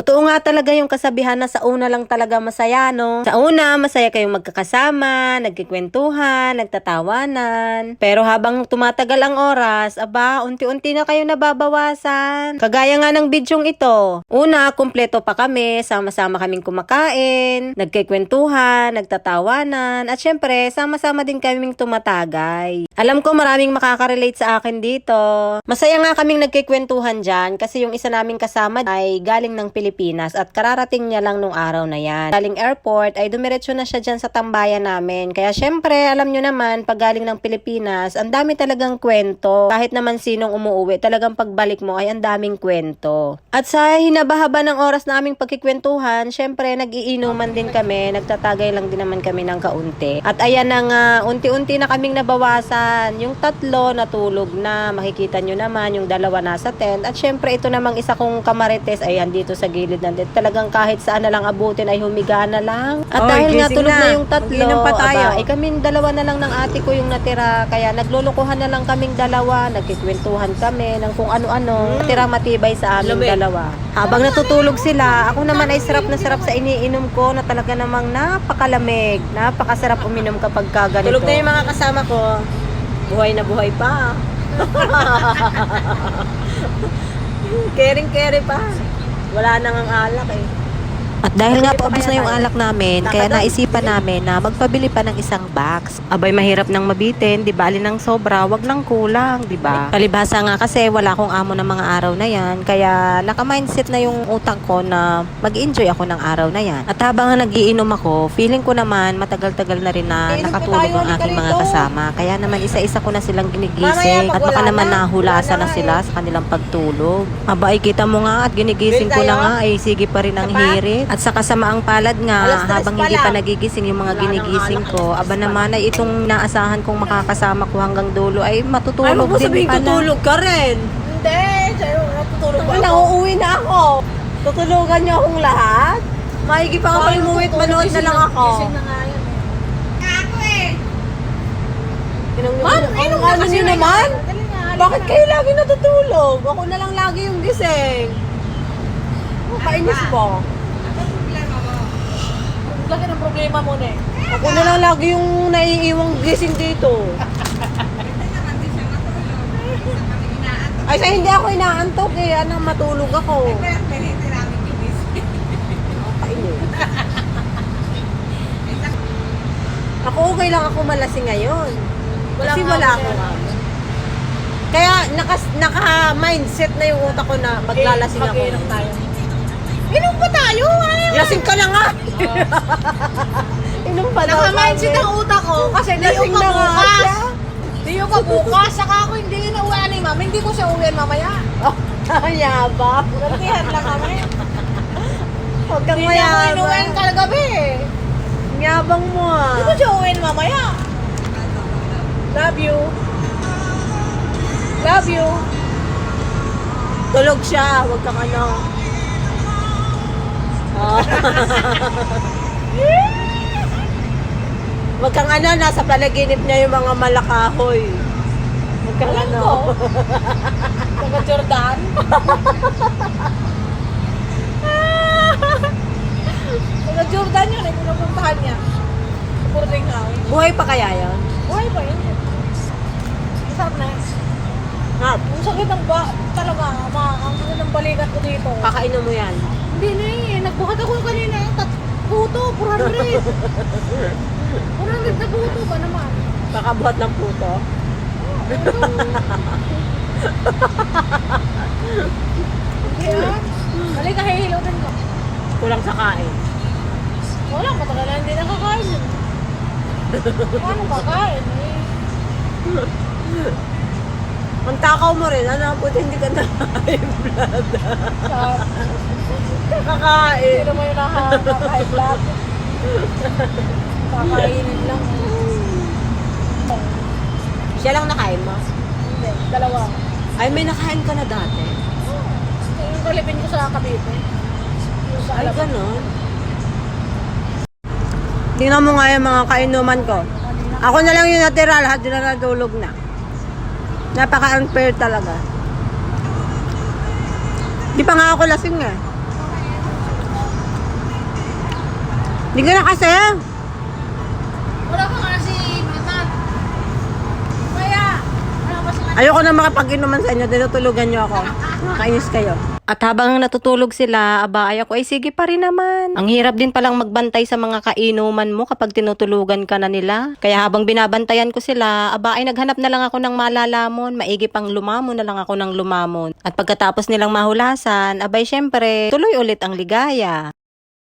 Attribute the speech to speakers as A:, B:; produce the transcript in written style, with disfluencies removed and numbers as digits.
A: Totoo nga talaga yung kasabihan na sa una lang talaga masaya, no? Sa una, masaya kayong magkakasama, nagkikwentuhan, nagtatawanan. Pero habang tumatagal ang oras, aba, unti-unti na kayo nababawasan. Kagaya nga ng bidyong ito. Una, kumpleto pa kami, sama-sama kaming kumakain, nagkikwentuhan, nagtatawanan, at syempre, sama-sama din kaming tumatagay. Alam ko maraming makaka-relate sa akin dito. Masaya nga kaming nagkikwentuhan dyan kasi yung isa naming kasama ay galing ng Pilipinas at kararating niya lang nung araw na yan. Galing airport ay dumiretso na siya dyan sa tambayan namin. Kaya syempre, alam nyo naman, pag galing ng Pilipinas, ang dami talagang kwento. Kahit naman sinong umuwi, talagang pagbalik mo ay ang daming kwento. At sa hinabahaba ng oras naming pagkikwentuhan, syempre, nag-iinuman din kami. Nagtatagay lang din naman kami ng kaunti. At ayan na nga, unti-unti na kaming nabawasan. Yung tatlo natulog na, makikita nyo naman, yung dalawa nasa tent. At syempre, ito namang isa kong kamarites, ayan, dito sa gilid ng tent. Talagang kahit saan na lang abutin ay humiga na lang. At dahil nga tulog na yung tatlo,
B: pa tayo.
A: ay kaming dalawa na lang ng ate ko yung natira. Kaya naglulukuhan na lang kaming dalawa. Nagkikwentuhan kami ng kung ano-ano. Tira matibay sa aming dalawa. Habang natutulog sila, ako naman ay sarap na sarap sa iniinom ko na talaga namang napakalamig. Napakasarap uminom kapag ganito.
B: Tulog na yung mga kasama ko. Buhay na buhay pa. Caring-carry pa. Wala nang ang alak eh.
A: At dahil nga paubos na yung alak namin, kaya naisipan namin na magpabili pa ng isang box. Abay, mahirap nang mabitin, di bali ng sobra, wag lang kulang, di ba? Palibhasa nga kasi wala akong amo ng mga araw na yan, kaya naka-mindset na yung utak ko na mag-enjoy ako ng araw na yan. At habang nagiinom ako, feeling ko naman matagal-tagal na rin na nakatulog ang aking mga kasama. Kaya naman isa-isa ko na silang ginigising at baka naman nahulasa na sila sa kanilang pagtulog. Aba, kita mo nga at ginigising ko na nga, ay sige pa rin ang hirit. At sa kasamaang palad nga, habang hindi pa nagigising yung mga ginigising ko, aba naman ay itong naasahan kong makakasama ko hanggang dulo ay matutulog din pala.
B: Tutulog ka rin. Hindi, sa'yo, natutulog ba ako? Uuwi na ako. Tutulugan niyo akong lahat? Maigi pa nga kayo umuwi at manood na lang ako. Gising na nga yan eh. Ano niyo naman? Bakit kayo lagi natutulog? Ako na lang lagi yung gising. Kainis po. Lagi ng problema mo na eh. Ako na lang lagi yung naiiwang gising dito. Ay, sa hindi ako inaantok eh. Ano, matulog ako. Ako okay lang ako malasing ngayon. Kasi wala akong amo. Kaya naka-mindset na yung utak ko na maglalasing ako. Inom pa tayo? Lasing ka na nga! Inom pa daw. Naka-mindset ang utak ko kasi lasing na nga siya. Di yung pabukas, saka ako hindi na uwian ni mama. Hindi ko siya uwian mamaya. Oh, yabang. Gantihan lang kami. Huwag kang mayabang. Hindi ako inuwian kalagabi eh. Yabang mo ah. Hindi ko siya uwian mamaya. Love you. Love you. Tulog siya, huwag kang ano. Huwag kang ano, nasa panaginip niya yung mga malakahoy. Huwag kang ano. Mga Jordan. Mga Jordan yun, ay pinupuntahan niya. Boarding house. Buhay pa kaya yun? Buhay pa yun. Masarap na yun. Ang sakit ng talaga, ang sakit ng balikat ko dito. Kakainom mo yan? Hindi na eh. Nagbuhat ako kanina. Puto, 400. 400 na puto ba naman? Kakabuhat ng puto? Hindi ah. Halika, hihilutin ko. Kulang sa kain. Wala, matagal na hindi nakakain yun. Paano kakain eh? Ang takaw mo rin, ano? Buti hindi ka na-high blood. Kakain. Sino mo yung naka-high blood? Kakainin lang. Siya lang nakain mo? Hindi, dalawa. Ay, may nakain ka na dati? Yung kalipin ko sa Cavite. Ay, ganon. Tingnan mo nga yung mga kainuman ko. Ako na lang yung natira, lahat yun na natulog na. Napaka-unfair talaga. Di pa nga ako lasing eh.
A: Hindi ko na kasi.
B: Wala ka kasi Bratan. Kaya, wala ka kasi
A: Ayoko na makapag-inuman sa inyo. Tinutulugan nyo ako. Nakakainis kayo. At habang natutulog sila, aba, ay ako, ay sige pa rin naman. Ang hirap din palang magbantay sa mga kainuman mo kapag tinutulugan ka na nila. Kaya habang binabantayan ko sila, aba, ay naghanap na lang ako ng malalamon. Maigi pang lumamon na lang ako ng lumamon. At pagkatapos nilang mahulasan, abay syempre, tuloy ulit ang ligaya.